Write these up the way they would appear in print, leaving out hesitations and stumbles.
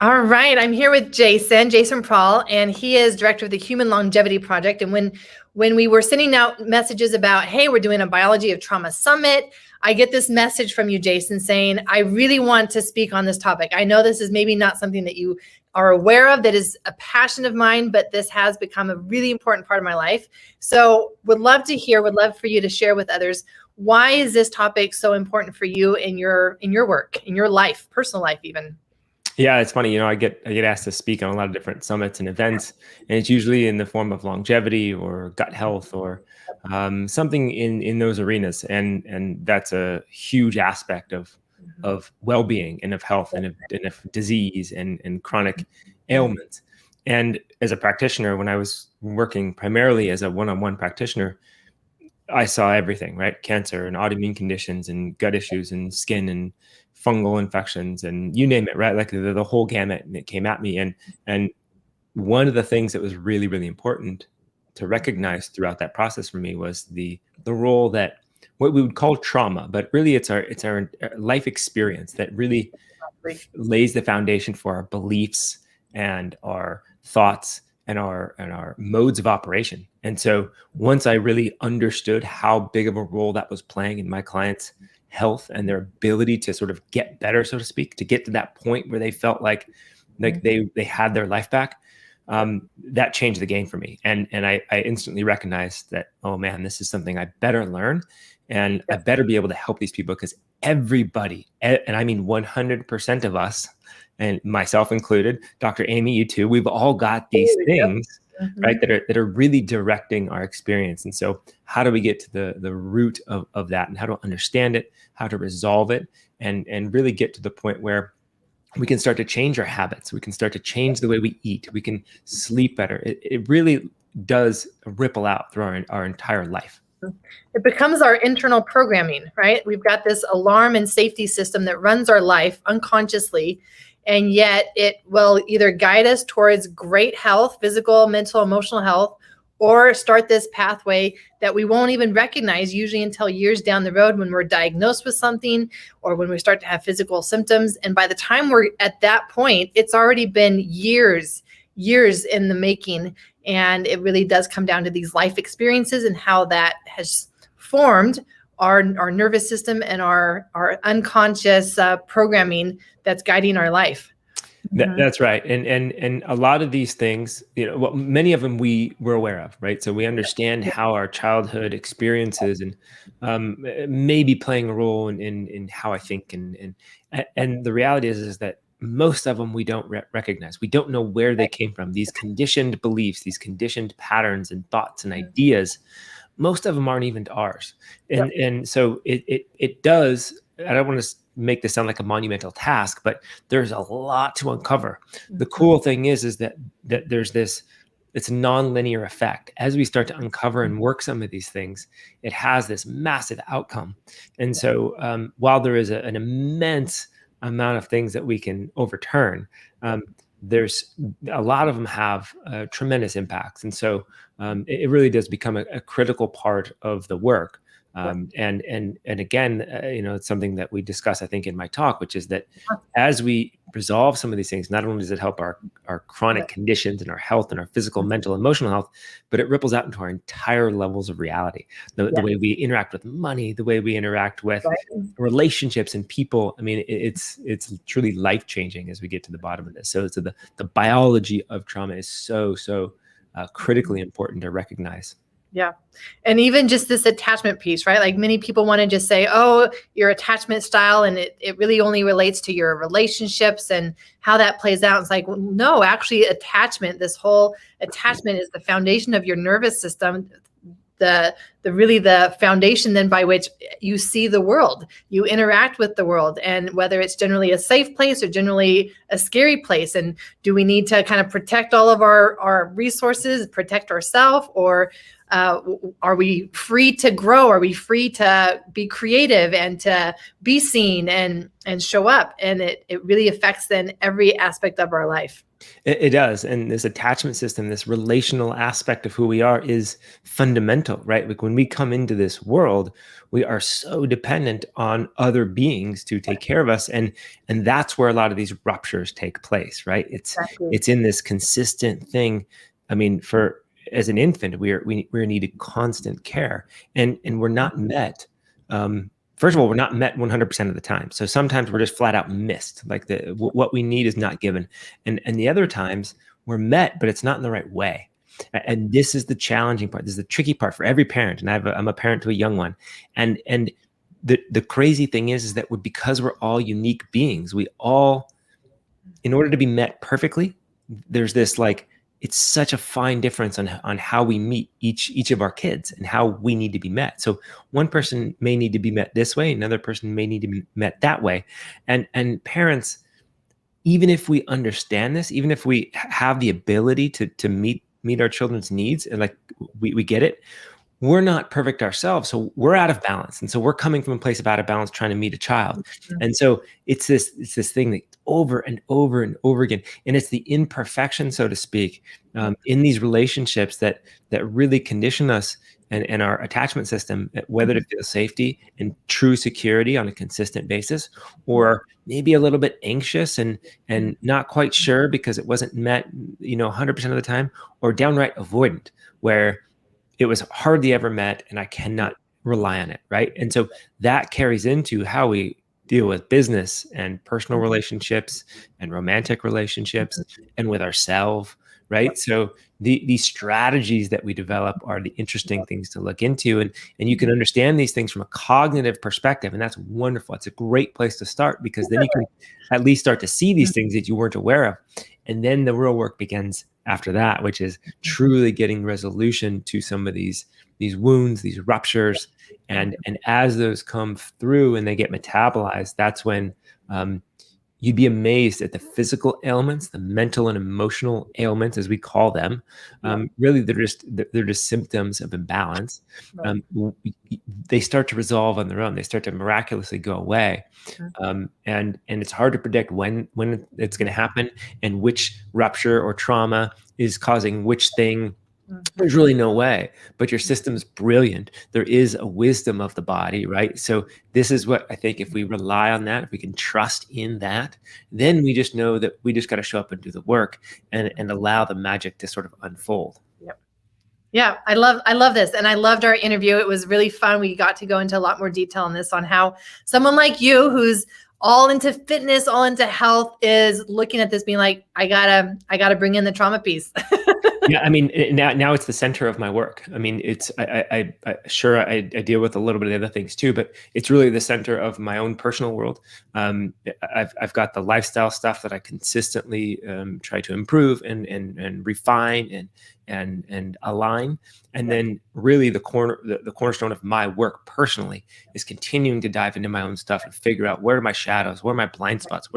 All right, I'm here with Jason Prall, and he is director of the Human Longevity Project. And when we were sending out messages about, hey, we're doing a Biology of Trauma Summit, I get this message from you, Jason, saying, I really want to speak on this topic. I know this is maybe not something that you are aware of, that is a passion of mine, but this has become a really important part of my life. So would love for you to share with others, why is this topic so important for you in your work, in your life, personal life even? Yeah, it's funny. I get asked to speak on a lot of different summits and events, and it's usually in the form of longevity or gut health or something in those arenas, and that's a huge aspect of well-being and of health and of disease and chronic ailments. And as a practitioner, when I was working primarily as a one-on-one practitioner, I saw everything, right? Cancer and autoimmune conditions and gut issues and skin and fungal infections and you name it, right? Like the whole gamut that came at me. And one of the things that was really, really important to recognize throughout that process for me was the role that what we would call trauma, but really it's our life experience that really lays the foundation for our beliefs and our thoughts and our modes of operation. And so once I really understood how big of a role that was playing in my clients' health and their ability to sort of get better, so to speak, to get to that point where they felt like they had their life back, that changed the game for me. And I instantly recognized that, oh man, this is something I better learn, and I better be able to help these people, because everybody, and I mean 100% of us, and myself included, Dr. Amy, you too, we've all got these things, right, that are really directing our experience. And so how do we get to the root of that, and how to understand it, how to resolve it, and really get to the point where we can start to change our habits. We can start to change the way we eat. We can sleep better. It really does ripple out through our entire life. It becomes our internal programming, right? We've got this alarm and safety system that runs our life unconsciously, and yet it will either guide us towards great health, physical, mental, emotional health, or start this pathway that we won't even recognize usually until years down the road, when we're diagnosed with something or when we start to have physical symptoms. And by the time we're at that point, it's already been years in the making. And it really does come down to these life experiences and how that has formed our nervous system and our unconscious programming that's guiding our life. That's right. And a lot of these things, well, many of them we were aware of, right? So we understand how our childhood experiences and maybe playing a role in how I think. And the reality is that most of them we don't recognize. We don't know where they came from. These conditioned beliefs, these conditioned patterns and thoughts and ideas, most of them aren't even ours. And so it does, I don't want to make this sound like a monumental task, but there's a lot to uncover. The cool thing is that there's this, it's a non-linear effect. As we start to uncover and work some of these things, it has this massive outcome. And so while there is an immense amount of things that we can overturn, there's a lot of them have tremendous impacts. And so it really does become a critical part of the work. And again, it's something that we discuss, I think, in my talk, which is that as we resolve some of these things, not only does it help our chronic conditions and our health and our physical, mental, emotional health, but it ripples out into our entire levels of reality. The way we interact with money, the way we interact with relationships and people. I mean, it's truly life-changing as we get to the bottom of this. So the biology of trauma is so critically important to recognize. Yeah. And even just this attachment piece, right? Like many people want to just say, oh, your attachment style, and it really only relates to your relationships and how that plays out. It's like, well, no, actually attachment, this whole attachment is the foundation of your nervous system, the foundation then by which you see the world, you interact with the world, and whether it's generally a safe place or generally a scary place. And do we need to kind of protect all of our resources, protect ourselves, or Are we free to grow? Are we free to be creative and to be seen and show up? And it really affects then every aspect of our life. It does. And this attachment system, this relational aspect of who we are is fundamental, right? Like when we come into this world, we are so dependent on other beings to take care of us. And that's where a lot of these ruptures take place, right? It's in this consistent thing. I mean, as an infant, we're needed constant care, and we're not met. First of all, we're not met 100% of the time. So sometimes we're just flat out missed. Like what we need is not given. And the other times we're met, but it's not in the right way. And this is the challenging part. This is the tricky part for every parent. And I'm a parent to a young one. And the crazy thing is that because we're all unique beings, we all, in order to be met perfectly, there's this like, it's such a fine difference on how we meet each of our kids and how we need to be met. So one person may need to be met this way, another person may need to be met that way. And parents, even if we understand this, even if we have the ability to meet our children's needs, and like we get it, we're not perfect ourselves. So we're out of balance. And so we're coming from a place of out of balance, trying to meet a child. And so it's this thing that over and over and over again. And it's the imperfection, so to speak, in these relationships that really condition us and our attachment system, whether to feel safety and true security on a consistent basis, or maybe a little bit anxious and not quite sure because it wasn't met, 100% of the time, or downright avoidant, where it was hardly ever met and I cannot rely on it, right? And so that carries into how we deal with business and personal relationships and romantic relationships and with ourselves, right? So these strategies that we develop are the interesting things to look into, and you can understand these things from a cognitive perspective, and that's wonderful. It's a great place to start, because then you can at least start to see these things that you weren't aware of. And then the real work begins after that, which is truly getting resolution to some of these wounds, these ruptures. And as those come through and they get metabolized, that's when you'd be amazed at the physical ailments, the mental and emotional ailments, as we call them. Really, they're just symptoms of imbalance. They start to resolve on their own. They start to miraculously go away. And it's hard to predict when it's going to happen and which rupture or trauma is causing which thing. There's really no way, but your system's brilliant. There is a wisdom of the body, right? So this is what I think, if we rely on that, if we can trust in that, then we just know that we just got to show up and do the work and allow the magic to sort of unfold. Yeah, I love this. And I loved our interview. It was really fun. We got to go into a lot more detail on this, on how someone like you, who's all into fitness, all into health, is looking at this being like, I gotta bring in the trauma piece. Yeah, I mean, now it's the center of my work. I mean, it's I deal with a little bit of the other things too, but it's really the center of my own personal world. I've got the lifestyle stuff that I consistently try to improve and refine and align, and then really the cornerstone of my work personally is continuing to dive into my own stuff and figure out, where are my shadows, where are my blind spots,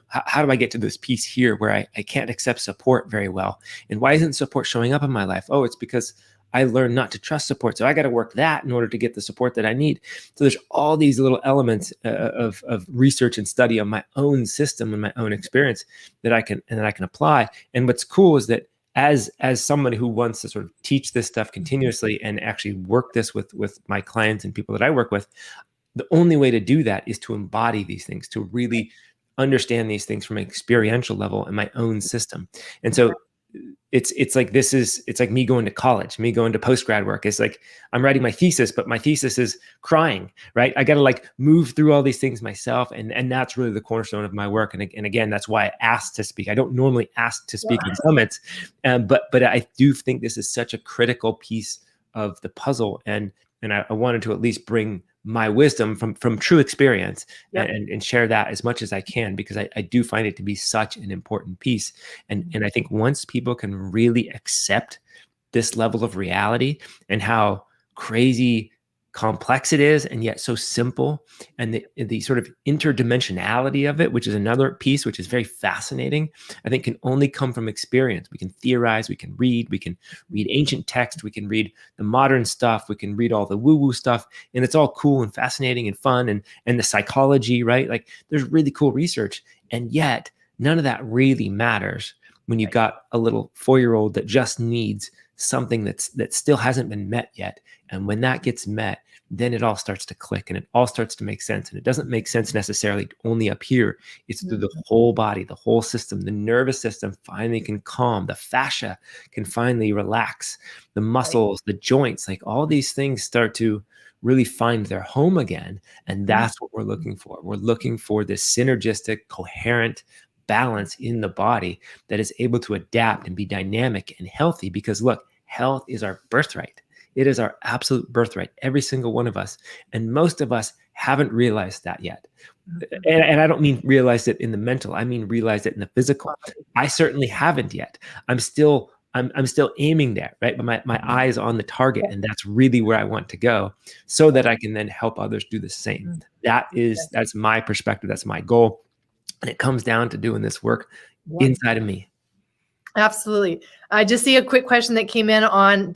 how do I get to this piece here where I can't accept support very well, and why isn't support showing up in my life? Oh, it's because I learned not to trust support, so I got to work that in order to get the support that I need. So there's all these little elements of research and study on my own system and my own experience that I can apply. And what's cool is that as somebody who wants to sort of teach this stuff continuously and actually work this with my clients and people that I work with, the only way to do that is to embody these things, to really understand these things from an experiential level in my own system. And so it's like me going to college, me going to post-grad work. It's like I'm writing my thesis, but my thesis is crying, right? I got to like move through all these things myself. And that's really the cornerstone of my work. And again, that's why I asked to speak. I don't normally ask to speak in summits, but I do think this is such a critical piece of the puzzle. And I wanted to at least bring my wisdom from true experience and share that as much as I can, because I do find it to be such an important piece. And I think once people can really accept this level of reality and how crazy complex it is and yet so simple, and the sort of interdimensionality of it, which is another piece which is very fascinating, I think can only come from experience. We can theorize, we can read ancient text, we can read the modern stuff, we can read all the woo-woo stuff, and it's all cool and fascinating and fun, and the psychology, right? Like there's really cool research, and yet none of that really matters when you've got a little 4-year-old that just needs something that still hasn't been met yet. And when that gets met, then it all starts to click and it all starts to make sense. And it doesn't make sense necessarily only up here. It's through the whole body, the whole system. The nervous system finally can calm. The fascia can finally relax. The muscles, the joints, like all these things start to really find their home again. And that's what we're looking for. We're looking for this synergistic, coherent balance in the body that is able to adapt and be dynamic and healthy. Because look, health is our birthright. It is our absolute birthright, every single one of us. And most of us haven't realized that yet. And I don't mean realized it in the mental, I mean realized it in the physical. I certainly haven't yet. I'm still aiming there, right? But my eye is on the target, and that's really where I want to go, so that I can then help others do the same. That's my perspective. That's my goal. And it comes down to doing this work inside of me. Absolutely. I just see a quick question that came in on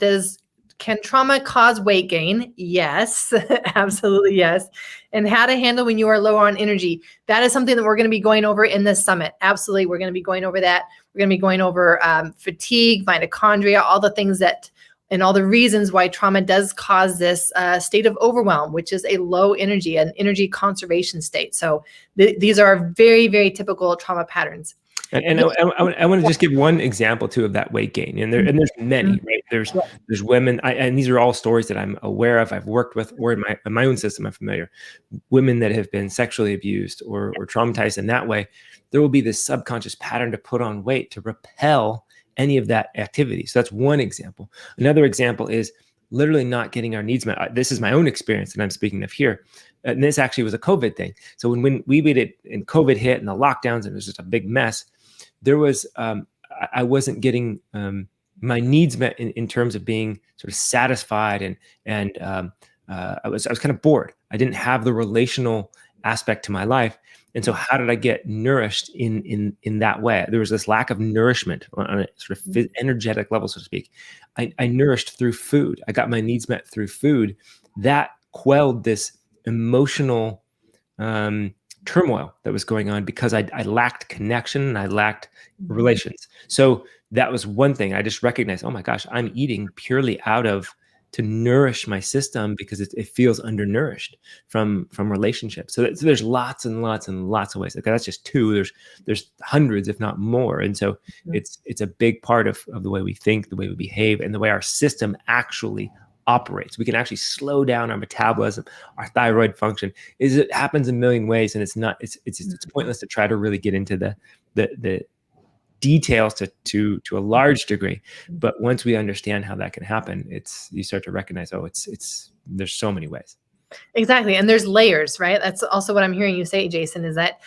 can trauma cause weight gain? Yes, absolutely yes. And how to handle when you are low on energy. That is something that we're going to be going over in this summit. Absolutely. We're going to be going over that. We're going to be going over fatigue, mitochondria, all the things and all the reasons why trauma does cause this state of overwhelm, which is a low energy, an energy conservation state. So these are very, very typical trauma patterns. And I want to just give one example too of that weight gain, and there's many, right? There's women, and these are all stories that I'm aware of, I've worked with, or in my own system I'm familiar. Women that have been sexually abused or traumatized in that way, there will be this subconscious pattern to put on weight to repel any of that activity. So that's one example. Another example is literally not getting our needs met. This is my own experience that I'm speaking of here. And this actually was a COVID thing. So when we did it and COVID hit and the lockdowns, and it was just a big mess, there was, I wasn't getting my needs met in terms of being sort of satisfied, and I was kind of bored. I didn't have the relational aspect to my life. And so how did I get nourished in that way? There was this lack of nourishment on a sort of energetic level, so to speak. I nourished through food. I got my needs met through food. That quelled this emotional turmoil that was going on because I lacked connection and I lacked relations. So that was one thing. I just recognized, oh my gosh, I'm eating purely to nourish my system because it feels undernourished from relationships. So there's lots and lots and lots of ways. Like that's just two. There's hundreds, if not more. And so it's a big part of the way we think, the way we behave, and the way our system actually operates. We can actually slow down our metabolism, our thyroid function. It happens a million ways, and it's pointless to try to really get into the details to a large degree. But once we understand how that can happen, you start to recognize, there's so many ways. Exactly. And there's layers, right? That's also what I'm hearing you say, Jason, is that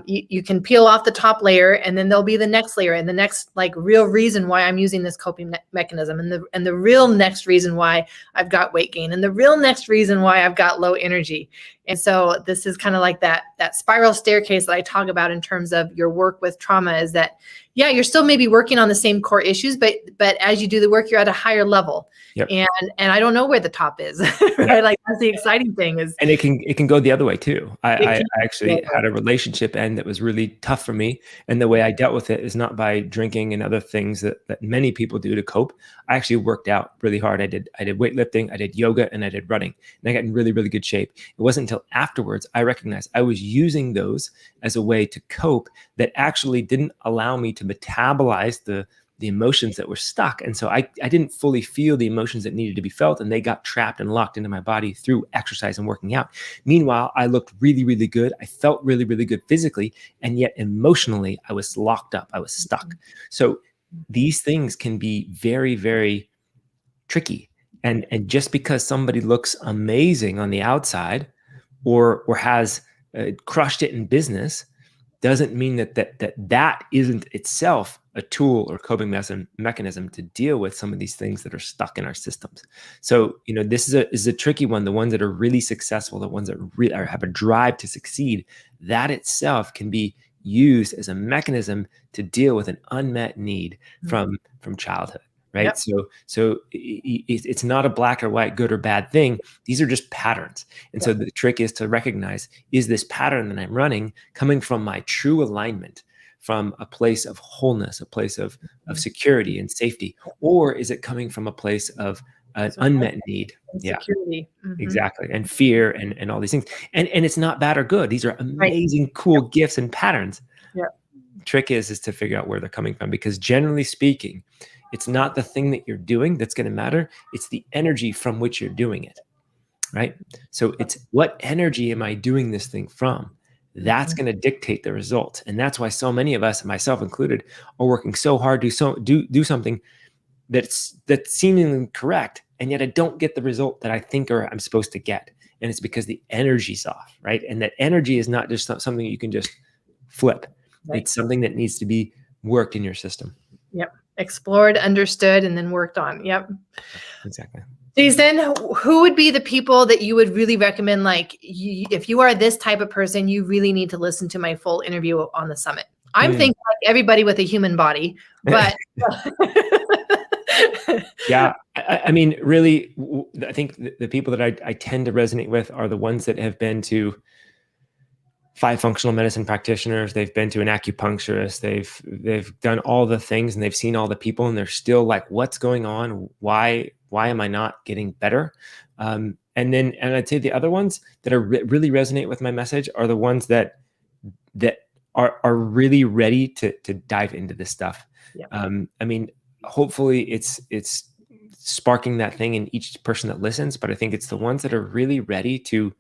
you can peel off the top layer, and then there'll be the next layer, and the next like real reason why I'm using this coping mechanism, and the real next reason why I've got weight gain, and the real next reason why I've got low energy. And so this is kind of like that spiral staircase that I talk about in terms of your work with trauma, is that, yeah, you're still maybe working on the same core issues, but as you do the work, you're at a higher level. Yep. And I don't know where the top is, right? Yep. Like that's the exciting thing is. And it can go the other way too. I actually had a relationship end that was really tough for me. And the way I dealt with it is not by drinking and other things that many people do to cope. I actually worked out really hard. I did weightlifting, I did yoga, and I did running. And I got in really, really good shape. It wasn't until afterwards I recognized I was using those as a way to cope that actually didn't allow me to metabolize the emotions that were stuck. And so I didn't fully feel the emotions that needed to be felt, and they got trapped and locked into my body through exercise and working out. Meanwhile, I looked really, really good. I felt really, really good physically, and yet emotionally, I was locked up. I was stuck. So these things can be very, very tricky. And just because somebody looks amazing on the outside or has crushed it in business, doesn't mean that isn't itself a tool or coping mechanism to deal with some of these things that are stuck in our systems. So, this is a tricky one. The ones that are really successful, the ones that really have a drive to succeed, that itself can be used as a mechanism to deal with an unmet need from childhood. Right. Yep. So it's not a black or white, good or bad thing. These are just patterns. And so the trick is to recognize, is this pattern that I'm running coming from my true alignment, from a place of wholeness, a place of security and safety, or is it coming from a place of an unmet need? Insecurity. Exactly. And fear and all these things. And it's not bad or good. These are amazing, cool gifts and patterns. Yeah. Trick is to figure out where they're coming from, because generally speaking, it's not the thing that you're doing that's going to matter. It's the energy from which you're doing it, right? So it's, what energy am I doing this thing from? That's going to dictate the result. And that's why so many of us, myself included, are working so hard to do something that's seemingly correct, and yet I don't get the result that I think or I'm supposed to get. And it's because the energy's off, right? And that energy is not just something you can just flip. Right. It's something that needs to be worked in your system. Yep. Explored, understood, and then worked on. Yep. Exactly. Jason, who would be the people that you would really recommend? Like, if you are this type of person, you really need to listen to my full interview on the summit. I'm thinking like everybody with a human body, but yeah, I mean, really, I think the people that I tend to resonate with are the ones that have been to 5 functional medicine practitioners. They've been to an acupuncturist. They've done all the things, and they've seen all the people, and they're still like, what's going on? Why am I not getting better? And I'd say the other ones that are really resonate with my message are the ones that are really ready to dive into this stuff. Yeah. I mean, hopefully it's sparking that thing in each person that listens, but I think it's the ones that are really ready to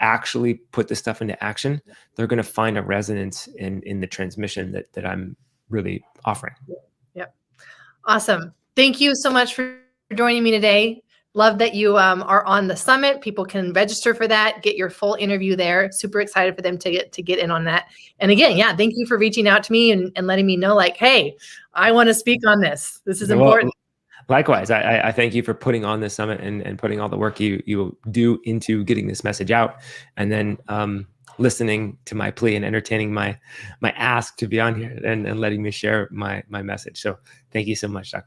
actually put this stuff into action. They're going to find a resonance in the transmission that I'm really offering. Yep. Awesome. Thank you so much for joining me today. Love that you are on the summit. People can register for that, get your full interview there. Super excited for them to get in on that. And again, yeah, thank you for reaching out to me and letting me know, like, hey, I want to speak on this. This is important. Likewise, I thank you for putting on this summit and putting all the work you do into getting this message out, and then listening to my plea and entertaining my ask to be on here and letting me share my message. So thank you so much, Dr.